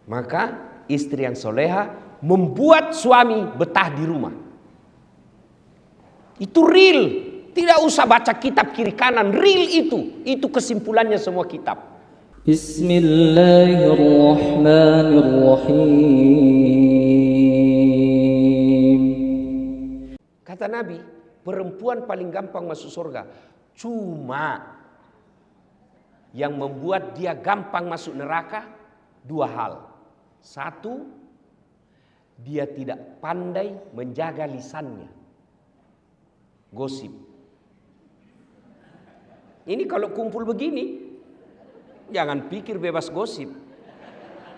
Maka istri yang soleha membuat suami betah di rumah. Itu real. Tidak usah baca kitab kiri kanan. Real itu. Itu kesimpulannya semua kitab. Bismillahirrahmanirrahim. Kata Nabi, perempuan paling gampang masuk surga. Cuma yang membuat dia gampang masuk neraka dua hal. Satu, dia tidak pandai menjaga lisannya. Gosip. Ini kalau kumpul begini, jangan pikir bebas gosip.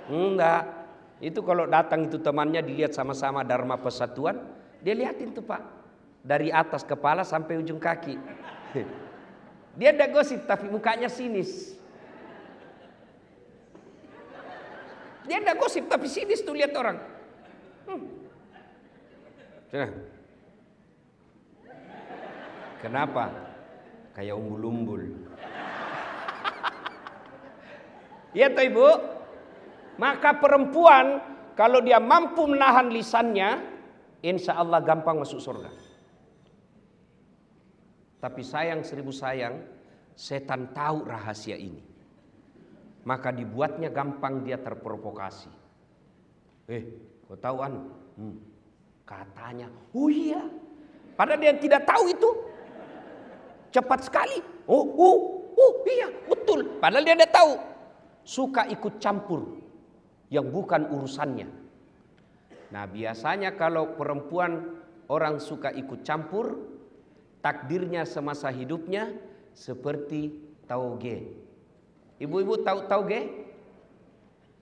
Enggak. Itu kalau datang itu temannya dilihat sama-sama Dharma Persatuan, dia liatin tuh Pak. Dari atas kepala sampai ujung kaki. Dia ada gosip tapi mukanya sinis. Dia ada gosip tapi sinis tuh lihat orang. Kenapa? Kayak umbul-umbul. Iya toh Ibu? Maka perempuan kalau dia mampu menahan lisannya, insya Allah gampang masuk surga. Tapi sayang seribu sayang, setan tahu rahasia ini. Maka dibuatnya gampang dia terprovokasi. Kau tahu anu? Katanya, oh iya. Padahal dia tidak tahu itu. Cepat sekali. Iya betul. Padahal dia tidak tahu. Suka ikut campur yang bukan urusannya. Nah biasanya kalau perempuan orang suka ikut campur, takdirnya semasa hidupnya seperti tauge. Ibu-ibu tahu tauge?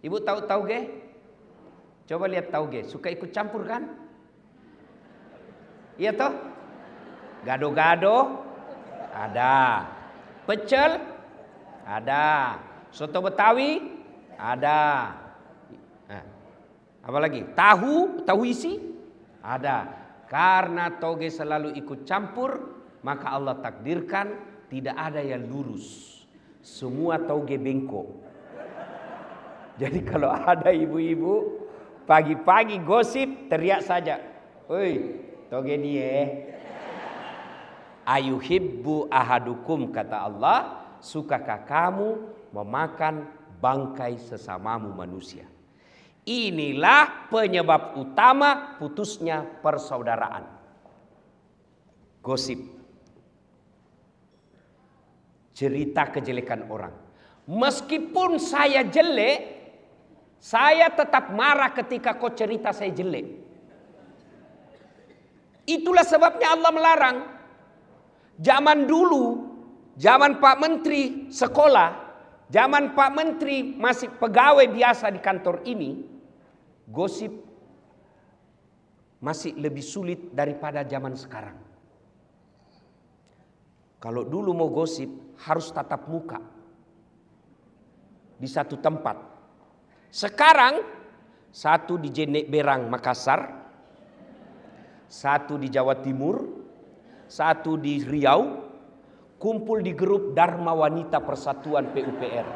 Ibu tahu tauge? Coba lihat tauge. Suka ikut campur kan? Iya toh? Gado-gado ada. Pecel ada. Soto Betawi ada. Nah, apa lagi? Tahu isi ada. Karena tauge selalu ikut campur, maka Allah takdirkan tidak ada yang lurus. Semua tauge bengkok. Jadi kalau ada ibu-ibu pagi-pagi gosip, teriak saja, "Oi, tauge dia." Ayuhibbu ahadukum, kata Allah, sukakah kamu memakan bangkai sesamamu manusia? Inilah penyebab utama putusnya persaudaraan. Gosip. Cerita kejelekan orang. Meskipun saya jelek, saya tetap marah ketika kau cerita saya jelek. Itulah sebabnya Allah melarang. Zaman dulu, zaman Pak Menteri sekolah, zaman Pak Menteri masih pegawai biasa di kantor ini, gosip masih lebih sulit daripada zaman sekarang. Kalau dulu mau gosip harus tatap muka di satu tempat. Sekarang satu di Jenek Berang Makassar, satu di Jawa Timur, satu di Riau, kumpul di grup Dharma Wanita Persatuan PUPR.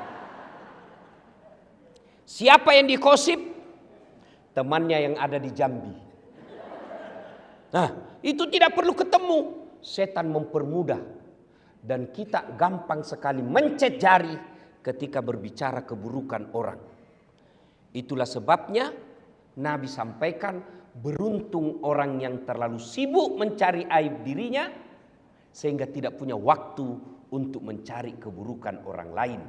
Siapa yang dikosip? Temannya yang ada di Jambi. Nah, itu tidak perlu ketemu. Setan mempermudah. Dan kita gampang sekali mencet jari ketika berbicara keburukan orang. Itulah sebabnya Nabi sampaikan, beruntung orang yang terlalu sibuk mencari aib dirinya sehingga tidak punya waktu untuk mencari keburukan orang lain.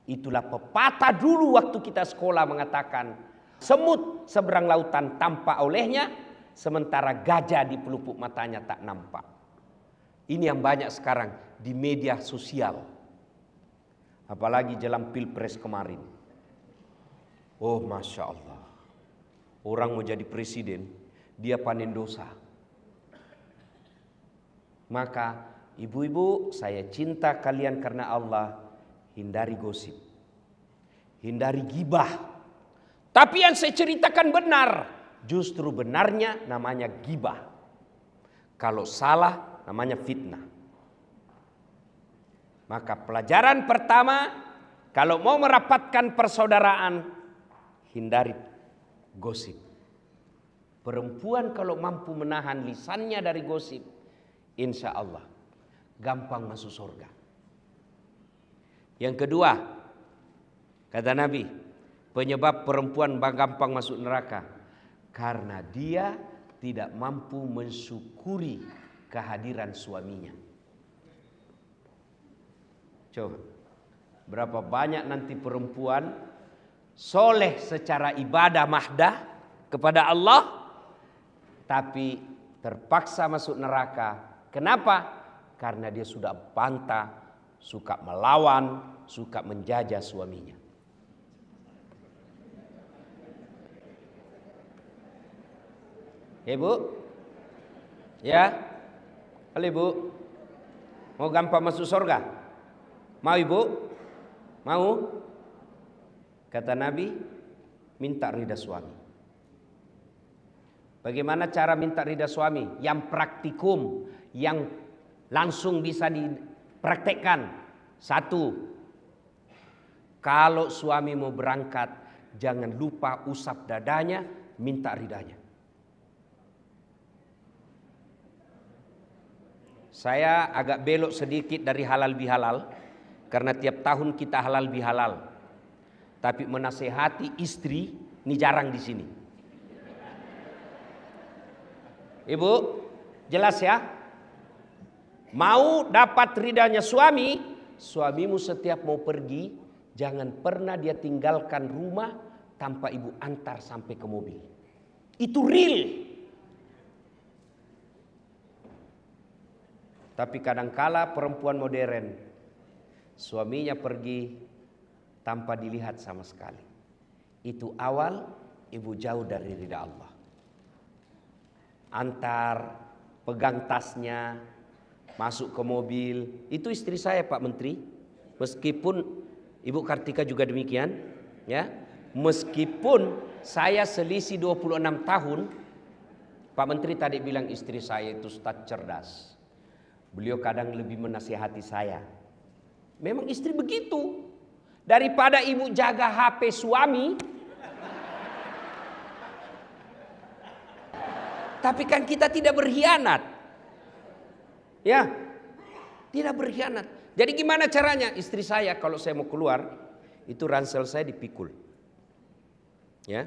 Itulah pepatah dulu waktu kita sekolah mengatakan, semut seberang lautan tampak olehnya, sementara gajah di pelupuk matanya tak nampak. Ini yang banyak sekarang di media sosial. Apalagi jelang Pilpres kemarin. Oh Masya Allah. Orang mau jadi presiden, dia panen dosa. Maka ibu-ibu, saya cinta kalian karena Allah, hindari gosip. Hindari gibah. Tapi yang saya ceritakan benar. Justru benarnya namanya gibah. Kalau salah namanya fitnah. Maka pelajaran pertama, kalau mau merapatkan persaudaraan, hindari gosip. Perempuan kalau mampu menahan lisannya dari gosip, insya Allah gampang masuk surga. Yang kedua, kata Nabi, penyebab perempuan gampang masuk neraka karena dia tidak mampu mensyukuri kehadiran suaminya. Coba, berapa banyak nanti perempuan soleh secara ibadah mahdah kepada Allah, tapi terpaksa masuk neraka. Kenapa? Karena dia sudah bantah, suka melawan, suka menjajah suaminya. Ibu? Ya? Halo Ibu? Mau gampang masuk surga? Mau Ibu? Mau? Kata Nabi, minta ridha suami. Bagaimana cara minta ridha suami? Yang praktikum, yang langsung bisa dipraktekkan. Satu, kalau suami mau berangkat, jangan lupa usap dadanya, minta ridhanya. Saya agak belok sedikit dari halal bihalal, karena tiap tahun kita halal bihalal. Tapi menasehati istri, ini jarang di sini. Ibu, jelas ya? Mau dapat ridhanya suami, suamimu setiap mau pergi, jangan pernah dia tinggalkan rumah tanpa ibu antar sampai ke mobil. Itu real. Tapi kadangkala perempuan modern, suaminya pergi tanpa dilihat sama sekali. Itu awal ibu jauh dari ridha Allah. Antar, pegang tasnya, masuk ke mobil. Itu istri saya Pak Menteri. Meskipun Ibu Kartika juga demikian, ya. Meskipun saya selisih 26 tahun, Pak Menteri tadi bilang istri saya itu ustaz cerdas. Beliau kadang lebih menasihati saya. Memang istri begitu. Daripada ibu jaga HP suami, tapi kan kita tidak berkhianat. Ya, tidak berkhianat. Jadi gimana caranya? Istri saya kalau saya mau keluar, itu ransel saya dipikul. Ya,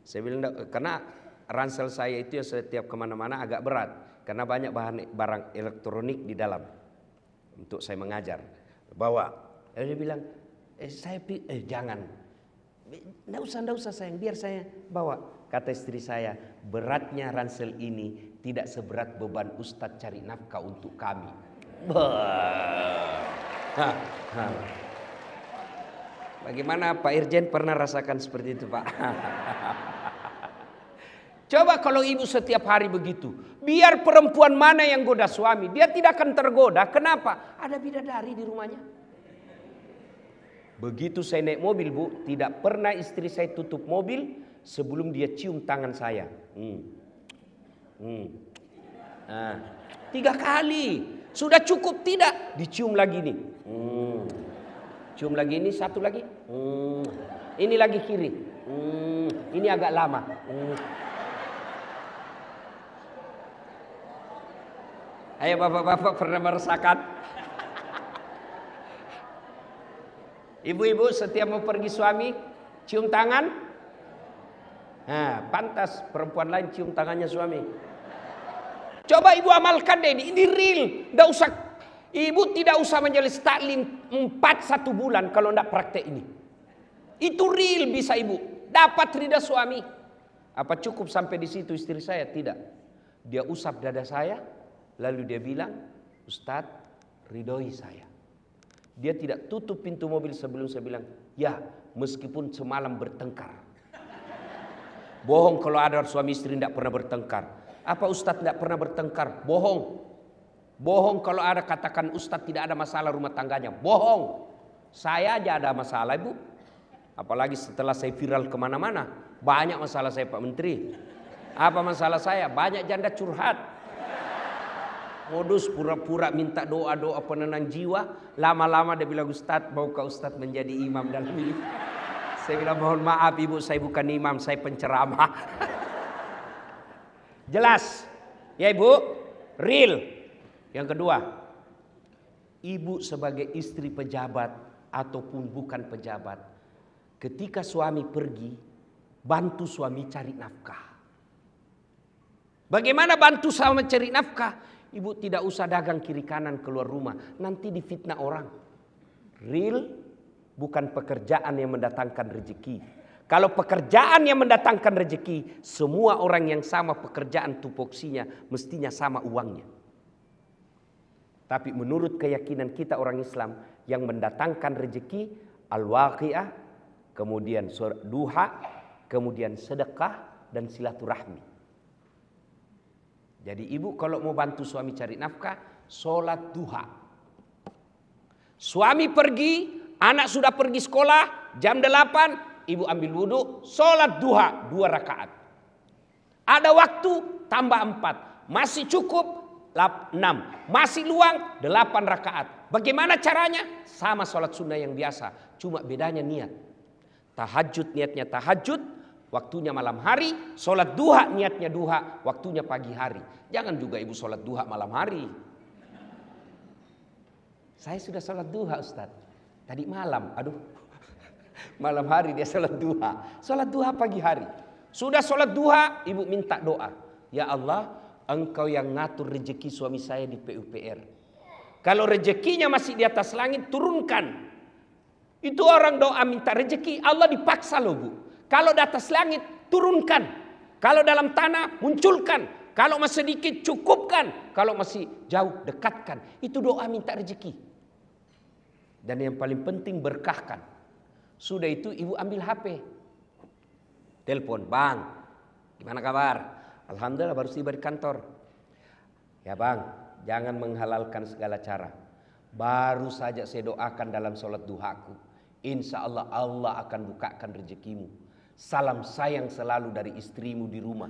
saya bilang karena ransel saya itu ya setiap kemana-mana agak berat. Karena banyak barang elektronik di dalam. Untuk saya mengajar. Bawa. Dia bilang, jangan. Nggak usah sayang, biar saya bawa. Kata istri saya, beratnya ransel ini tidak seberat beban Ustadz cari nafkah untuk kami. Bagaimana Pak Irjen pernah rasakan seperti itu Pak? Coba kalau ibu setiap hari begitu. Biar perempuan mana yang goda suami, dia tidak akan tergoda. Kenapa? Ada bidadari di rumahnya. Begitu saya naik mobil Bu, tidak pernah istri saya tutup mobil sebelum dia cium tangan saya. 3 kali. Sudah cukup tidak? Dicium lagi nih. Cium lagi ini, satu lagi. Ini lagi kiri. Ini agak lama. Ayo bapak-bapak pernah merasakan? Ibu-ibu setiap mau pergi suami, cium tangan. Nah, pantas perempuan lain cium tangannya suami. Coba ibu amalkan deh, ini real. Nggak usah, ibu tidak usah menjelis taklim 1 bulan kalau nggak praktek ini. Itu real bisa ibu dapat ridha suami. Apa cukup sampai di situ istri saya? Tidak. Dia usap dada saya, lalu dia bilang, Ustadz, ridhoi saya. Dia tidak tutup pintu mobil sebelum saya bilang, ya meskipun semalam bertengkar. Bohong kalau ada suami istri tidak pernah bertengkar. Apa Ustadz tidak pernah bertengkar? Bohong. Bohong kalau ada katakan Ustadz tidak ada masalah rumah tangganya. Bohong. Saya aja ada masalah Ibu. Apalagi setelah saya viral kemana-mana. Banyak masalah saya Pak Menteri. Apa masalah saya? Banyak janda curhat. Modus pura-pura minta doa-doa penenang jiwa. Lama-lama dia bilang Ustadz, maukah Ustadz menjadi imam dalam hidup? Saya bilang mohon maaf ibu, saya bukan imam, saya penceramah. Jelas ya ibu, real. Yang kedua, ibu sebagai istri pejabat ataupun bukan pejabat, ketika suami pergi, bantu suami cari nafkah. Bagaimana bantu suami cari nafkah? Ibu tidak usah dagang kiri kanan keluar rumah, nanti difitnah orang. Real bukan pekerjaan yang mendatangkan rezeki. Kalau pekerjaan yang mendatangkan rezeki, semua orang yang sama pekerjaan tupoksinya mestinya sama uangnya. Tapi menurut keyakinan kita orang Islam, yang mendatangkan rezeki al-waqi'ah, kemudian duha, kemudian sedekah dan silaturahmi. Jadi ibu kalau mau bantu suami cari nafkah, sholat duha. Suami pergi, anak sudah pergi sekolah, jam 8, ibu ambil wudhu, sholat duha 2 rakaat. Ada waktu, tambah 4. Masih cukup, 6. Masih luang, 8 rakaat. Bagaimana caranya? Sama sholat sunnah yang biasa, cuma bedanya niat. Tahajud niatnya tahajud, waktunya malam hari. Sholat duha niatnya duha, waktunya pagi hari. Jangan juga ibu sholat duha malam hari. Saya sudah sholat duha Ustaz, tadi malam, aduh. Malam hari dia sholat duha. Sholat duha pagi hari. Sudah sholat duha, ibu minta doa. Ya Allah, Engkau yang ngatur rezeki suami saya di PUPR. Kalau rezekinya masih di atas langit, turunkan. Itu orang doa minta rezeki, Allah dipaksa loh bu. Kalau di atas langit, turunkan. Kalau dalam tanah, munculkan. Kalau masih sedikit, cukupkan. Kalau masih jauh, dekatkan. Itu doa minta rezeki. Dan yang paling penting berkahkan. Sudah itu ibu ambil HP. Telepon, bang, gimana kabar? Alhamdulillah baru tiba di kantor. Ya bang, jangan menghalalkan segala cara. Baru saja saya doakan dalam sholat duhaku. Insya Allah Allah akan bukakan rezekimu. Salam sayang selalu dari istrimu di rumah.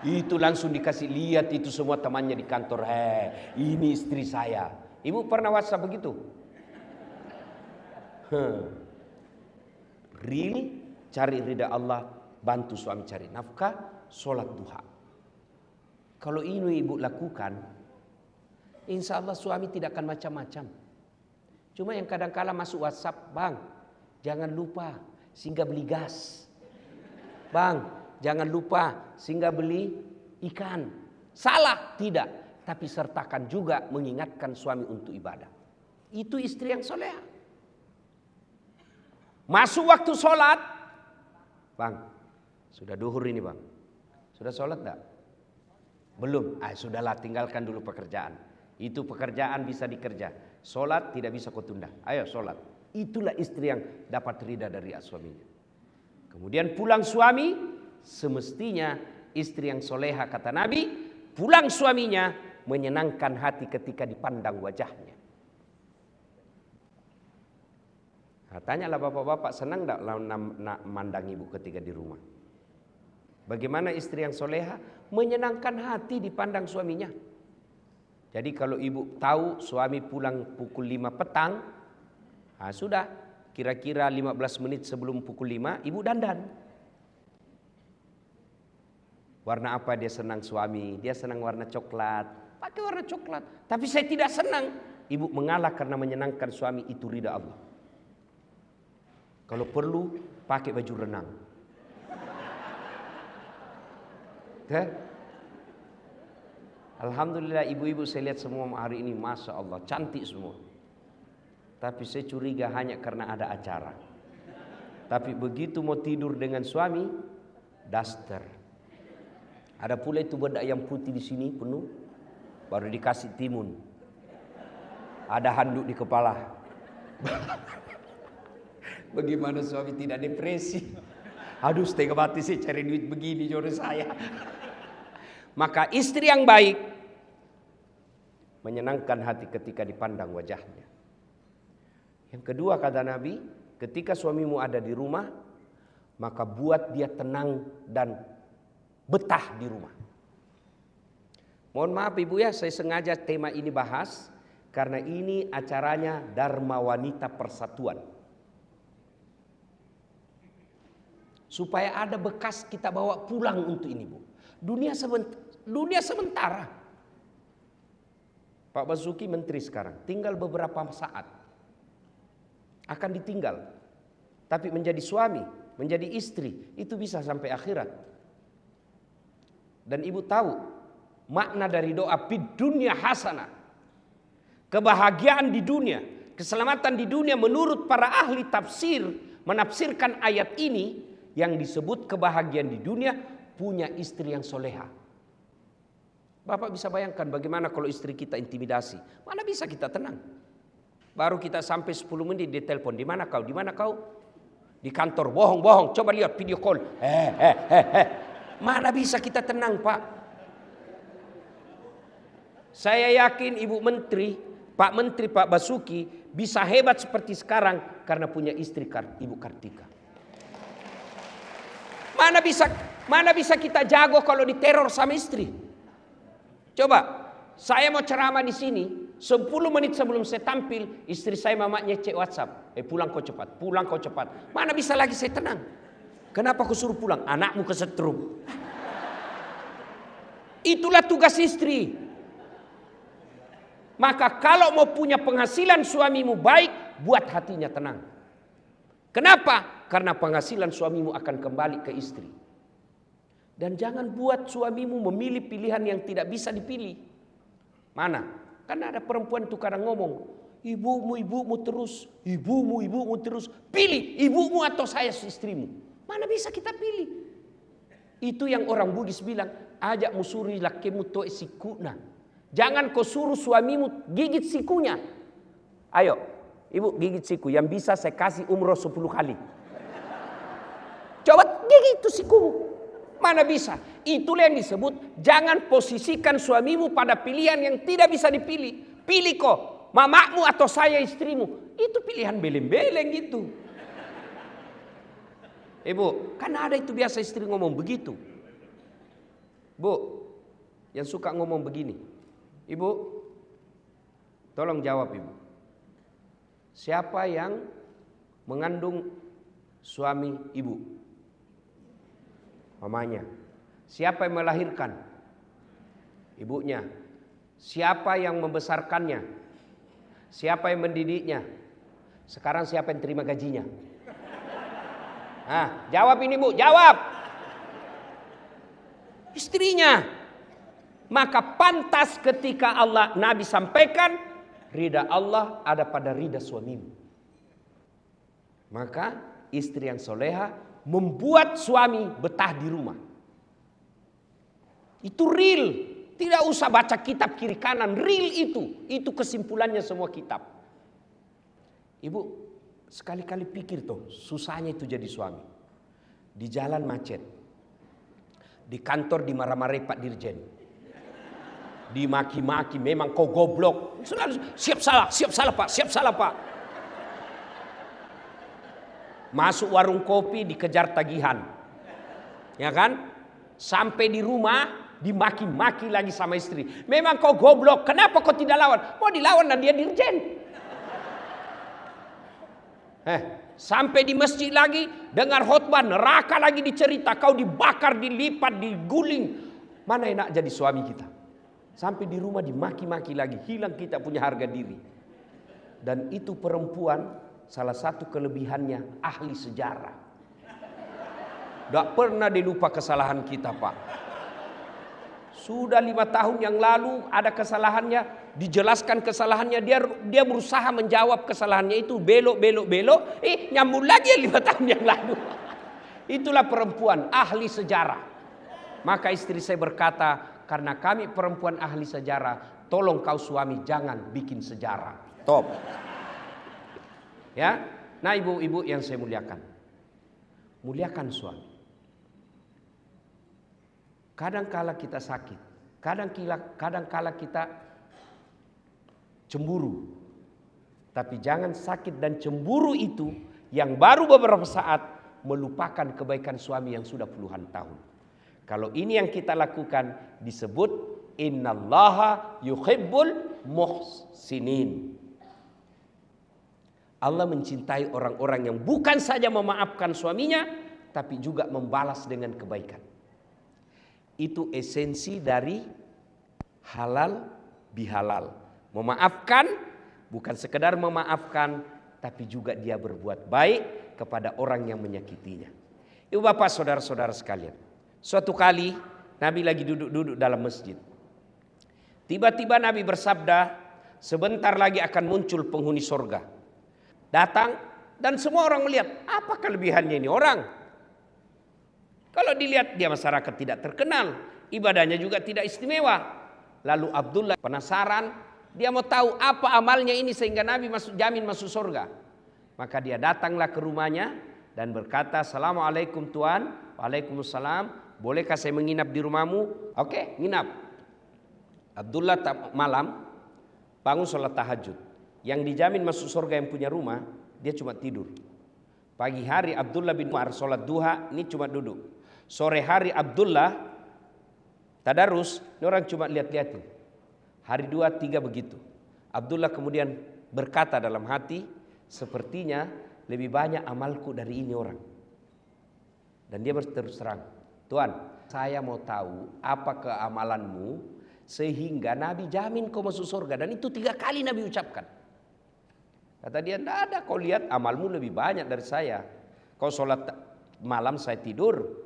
Itu langsung dikasih lihat itu semua temannya di kantor. Ini istri saya. Ibu pernah WhatsApp begitu? Real, cari ridha Allah, bantu suami cari nafkah, sholat duha. Kalau ini ibu lakukan, insya Allah suami tidak akan macam-macam. Cuma yang kadang-kala masuk WhatsApp, bang, jangan lupa singgah beli gas. Bang, jangan lupa singgah beli ikan. Salah, tidak. Tapi sertakan juga mengingatkan suami untuk ibadah. Itu istri yang soleha. Masuk waktu sholat. Bang, sudah duhur ini bang. Sudah sholat enggak? Belum. Sudahlah tinggalkan dulu pekerjaan. Itu pekerjaan bisa dikerja. Sholat tidak bisa kau tunda. Ayo sholat. Itulah istri yang dapat ridha dari suaminya. Kemudian pulang suami. Semestinya istri yang soleha kata Nabi. Pulang suaminya menyenangkan hati ketika dipandang wajahnya. Tanyalah bapak-bapak, senang enggak mandang ibu ketika di rumah? Bagaimana istri yang soleha? Menyenangkan hati dipandang suaminya. Jadi kalau ibu tahu suami pulang pukul 5 petang, sudah kira-kira 15 menit sebelum pukul 5 ibu dandan. Warna apa dia senang suami? Dia senang warna coklat. Pakai warna coklat. Tapi saya tidak senang. Ibu mengalah karena menyenangkan suami, itu ridha Allah. Kalau perlu pakai baju renang. Alhamdulillah ibu-ibu saya lihat semua hari ini, masya Allah cantik semua. Tapi saya curiga hanya karena ada acara. Tapi begitu mau tidur dengan suami, daster. Ada pula itu bedak yang putih di sini penuh, baru dikasih timun. Ada handuk di kepala. Bagaimana suami tidak depresi? Aduh, setengah mati sih cari duit begini jodoh saya. Maka istri yang baik menyenangkan hati ketika dipandang wajahnya. Yang kedua kata Nabi, ketika suamimu ada di rumah, maka buat dia tenang dan betah di rumah. Mohon maaf ibu ya, saya sengaja tema ini bahas karena ini acaranya Dharma Wanita Persatuan. Supaya ada bekas kita bawa pulang untuk ini, Bu. Dunia sementara. Pak Basuki menteri sekarang, tinggal beberapa saat. Akan ditinggal. Tapi menjadi suami, menjadi istri, itu bisa sampai akhirat. Dan ibu tahu makna dari doa fid dunya hasanah. Kebahagiaan di dunia, keselamatan di dunia menurut para ahli tafsir menafsirkan ayat ini yang disebut kebahagiaan di dunia punya istri yang soleha. Bapak bisa bayangkan bagaimana kalau istri kita intimidasi. Mana bisa kita tenang? Baru kita sampai 10 menit di telepon. Di mana kau? Di mana kau? Di kantor. Bohong. Coba lihat video call. Mana bisa kita tenang, Pak? Saya yakin Ibu Menteri, Pak Menteri, Pak Basuki bisa hebat seperti sekarang karena punya istri Ibu Kartika. Mana bisa kita jago kalau diteror sama istri? Coba, saya mau ceramah di sini, 10 menit sebelum saya tampil, istri saya mamanya cek WhatsApp. Pulang kau cepat. Mana bisa lagi saya tenang? Kenapa kau suruh pulang? Anakmu kesetrum. Itulah tugas istri. Maka kalau mau punya penghasilan suamimu baik, buat hatinya tenang. Kenapa? Karena penghasilan suamimu akan kembali ke istri. Dan jangan buat suamimu memilih pilihan yang tidak bisa dipilih. Mana? Karena ada perempuan itu kadang ngomong, ibumu terus, ibumu terus. Pilih ibumu atau saya istrimu. Mana bisa kita pilih? Itu yang orang Bugis bilang, ajak musuri lakimu to sikuna. Jangan kau suruh suamimu gigit sikunya. Ayo, ibu gigit siku. Yang bisa saya kasih umroh 10 kali. Coba gigit itu sikumu. Mana bisa? Itulah yang disebut jangan posisikan suamimu pada pilihan yang tidak bisa dipilih. Pilih kok, mamakmu atau saya istrimu. Itu pilihan beleng-beleng gitu. Ibu, kan ada itu biasa istri ngomong begitu. Bu, yang suka ngomong begini. Ibu, tolong jawab ibu. Siapa yang mengandung suami ibu? Mamanya. Siapa yang melahirkan? Ibunya. Siapa yang membesarkannya? Siapa yang mendidiknya? Sekarang siapa yang terima gajinya? Nah, jawab ini bu, jawab. Istrinya. Maka pantas ketika Nabi sampaikan, ridha Allah ada pada ridha suamimu. Maka istri yang soleha membuat suami betah di rumah. Itu real. Tidak usah baca kitab kiri kanan. Real itu. Itu kesimpulannya semua kitab. Ibu, sekali-kali pikir tuh, susahnya itu jadi suami. Di jalan macet. Di kantor dimarah-marahi Pak Dirjen. Dimaki-maki, memang kau goblok. Selalu siap salah Pak. Masuk warung kopi dikejar tagihan. Ya kan? Sampai di rumah dimaki-maki lagi sama istri. Memang kau goblok, kenapa kau tidak lawan? Mau dilawan dan dia dirjen. Sampai di masjid lagi dengar khotbah, neraka lagi dicerita, kau dibakar, dilipat, diguling. Mana enak jadi suami kita? Sampai di rumah dimaki-maki lagi, hilang kita punya harga diri. Dan itu perempuan salah satu kelebihannya ahli sejarah. Gak pernah dilupa kesalahan kita, Pak. Sudah 5 tahun yang lalu ada kesalahannya, dijelaskan kesalahannya, dia berusaha menjawab kesalahannya itu, belok, nyambung lagi 5 tahun yang lalu. Itulah perempuan ahli sejarah. Maka istri saya berkata, karena kami perempuan ahli sejarah, tolong kau suami jangan bikin sejarah. Top. Ya, nah ibu-ibu yang saya muliakan, muliakan suami. Kadang-kala kita sakit, kadang-kala kita cemburu. Tapi jangan sakit dan cemburu itu yang baru beberapa saat melupakan kebaikan suami yang sudah puluhan tahun. Kalau ini yang kita lakukan disebut innallaha yuhibbul muhsinin. Allah mencintai orang-orang yang bukan saja memaafkan suaminya, tapi juga membalas dengan kebaikan. Itu esensi dari halal bihalal. Memaafkan, bukan sekedar memaafkan, tapi juga dia berbuat baik kepada orang yang menyakitinya. Ibu bapak saudara-saudara sekalian, suatu kali Nabi lagi duduk-duduk dalam masjid. Tiba-tiba Nabi bersabda, sebentar lagi akan muncul penghuni surga. Datang dan semua orang melihat, apa kelebihannya ini orang? Kalau dilihat dia masyarakat tidak terkenal, ibadahnya juga tidak istimewa. Lalu Abdullah penasaran, dia mau tahu apa amalnya ini sehingga Nabi jamin masuk surga. Maka dia datanglah ke rumahnya dan berkata, "Assalamualaikum Tuan." "Waalaikumsalam. Bolehkah saya menginap di rumahmu?" "Oke, nginap." Abdullah malam bangun sholat tahajud. Yang dijamin masuk surga yang punya rumah, dia cuma tidur. Pagi hari Abdullah bin Umar sholat duha, ini cuma duduk. Sore hari Abdullah tadarus, ini orang cuma lihat-lihatin. Hari 2, 3 begitu. Abdullah kemudian berkata dalam hati, sepertinya lebih banyak amalku dari ini orang. Dan dia berterus terang, "Tuan, saya mau tahu apa keamalanmu sehingga Nabi jamin kau masuk surga." Dan itu 3 kali Nabi ucapkan. Kata dia, "Tidak ada, kau lihat amalmu lebih banyak dari saya. Kau sholat malam, saya tidur."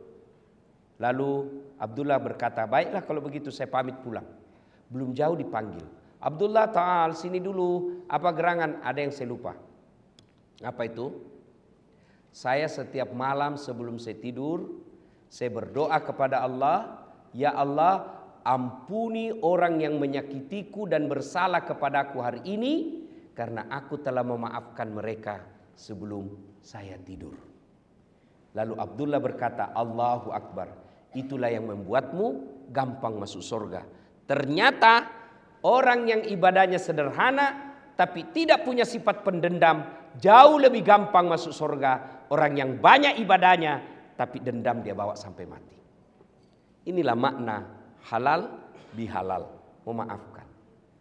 Lalu Abdullah berkata, "Baiklah kalau begitu saya pamit pulang." Belum jauh dipanggil, "Abdullah, ta'al sini dulu. Apa gerangan?" "Ada yang saya lupa." "Apa itu?" "Saya setiap malam sebelum saya tidur, saya berdoa kepada Allah, ya Allah, ampuni orang yang menyakitiku dan bersalah kepadaku hari ini, karena aku telah memaafkan mereka sebelum saya tidur." Lalu Abdullah berkata, "Allahu Akbar, itulah yang membuatmu gampang masuk surga." Ternyata orang yang ibadahnya sederhana tapi tidak punya sifat pendendam jauh lebih gampang masuk surga. Orang yang banyak ibadahnya tapi dendam dia bawa sampai mati. Inilah makna halal bihalal, memaafkan.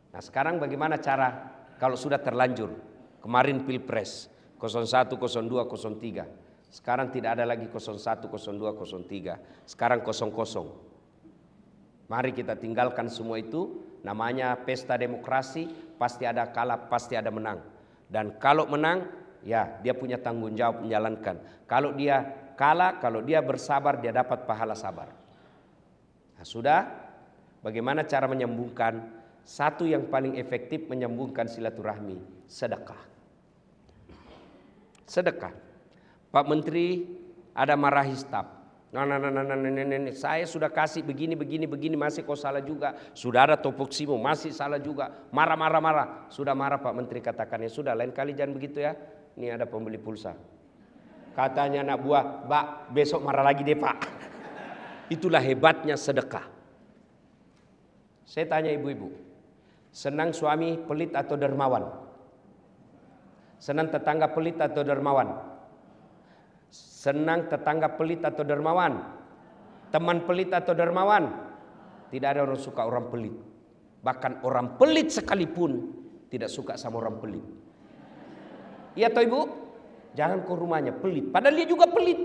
Nah, sekarang bagaimana cara kalau sudah terlanjur? Kemarin Pilpres 01, 02, 03. Sekarang tidak ada lagi 01, 02, 03. Sekarang 00. Mari kita tinggalkan semua itu. Namanya pesta demokrasi, pasti ada kalah, pasti ada menang. Dan kalau menang, ya dia punya tanggung jawab menjalankan. Kalau dia kalah, kalau dia bersabar, dia dapat pahala sabar. Nah, sudah, bagaimana cara menyambungkan? Satu yang paling efektif menyambungkan silaturahmi, sedekah. Sedekah. Pak Menteri ada marahi staf. Nah, saya sudah kasih begini masih kau salah juga. Sudah ada topoksimu masih salah juga. Marah. Sudah marah Pak Menteri, katakan, ya sudah, lain kali jangan begitu ya. Ini ada pembeli pulsa. Katanya anak buah, "Mbak, besok marah lagi deh Pak." Itulah hebatnya sedekah. Saya tanya ibu-ibu, senang suami pelit atau dermawan? Senang tetangga pelit atau dermawan? Senang tetangga pelit atau dermawan? Teman pelit atau dermawan? Tidak ada orang suka orang pelit. Bahkan orang pelit sekalipun tidak suka sama orang pelit. Iya toh ibu? Jangan ke rumahnya pelit, padahal dia juga pelit.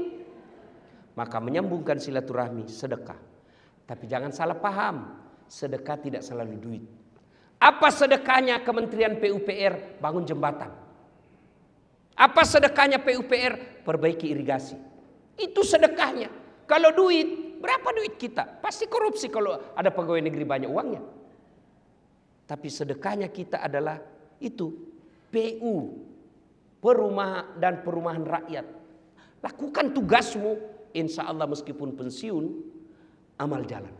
Maka menyambungkan silaturahmi, sedekah. Tapi jangan salah paham, sedekah tidak selalu duit. Apa sedekahnya Kementerian PUPR? Bangun jembatan. Apa sedekahnya PUPR? Perbaiki irigasi. Itu sedekahnya. Kalau duit, berapa duit kita? Pasti korupsi kalau ada pegawai negeri banyak uangnya. Tapi sedekahnya kita adalah itu, PU, perumahan rakyat. Lakukan tugasmu, insya Allah meskipun pensiun, amal jalan.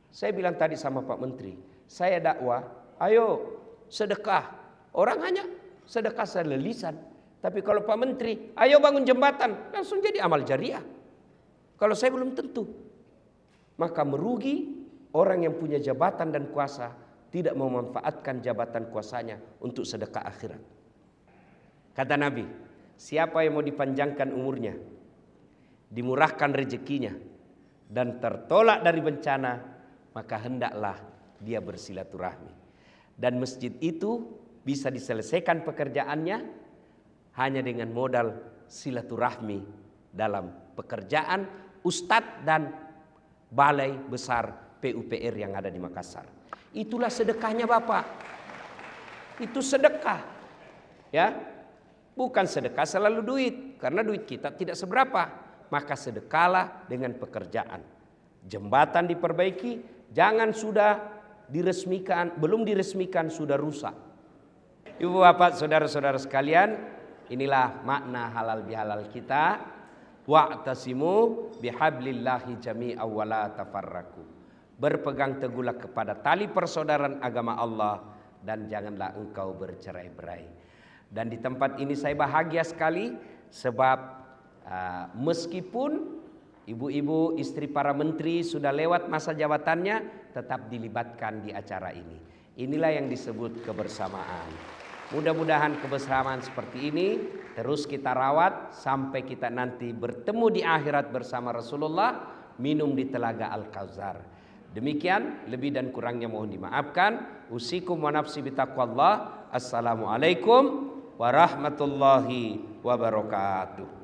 Saya bilang tadi sama Pak Menteri, saya dakwah, ayo sedekah. Orang hanya sedekah secara lisan. Tapi kalau Pak Menteri, ayo bangun jembatan, langsung jadi amal jariah. Kalau saya belum tentu. Maka merugi orang yang punya jabatan dan kuasa tidak memanfaatkan jabatan kuasanya untuk sedekah akhirat. Kata Nabi, siapa yang mau dipanjangkan umurnya, dimurahkan rezekinya, dan tertolak dari bencana, maka hendaklah dia bersilaturahmi. Dan masjid itu bisa diselesaikan pekerjaannya hanya dengan modal silaturahmi dalam pekerjaan Ustadz dan Balai Besar PUPR yang ada di Makassar. Itulah sedekahnya Bapak. Itu sedekah. Ya. Bukan sedekah selalu duit, karena duit kita tidak seberapa. Maka sedekahlah dengan pekerjaan. Jembatan diperbaiki, jangan sudah diresmikan, belum diresmikan sudah rusak. Ibu bapak saudara-saudara sekalian, inilah makna halal bihalal kita. Wa'tasimu bihablillahi jami'an wa la tafarraqu. Berpegang teguhlah kepada tali persaudaraan agama Allah dan janganlah engkau bercerai-berai. Dan di tempat ini saya bahagia sekali sebab meskipun ibu-ibu istri para menteri sudah lewat masa jabatannya, tetap dilibatkan di acara ini. Inilah yang disebut kebersamaan. Mudah-mudahan kebersamaan seperti ini terus kita rawat sampai kita nanti bertemu di akhirat bersama Rasulullah minum di telaga Al-Kautsar. Demikian, lebih dan kurangnya mohon dimaafkan. Usikum wa nafsi bitaqwallah. Assalamualaikum warahmatullahi wabarakatuh.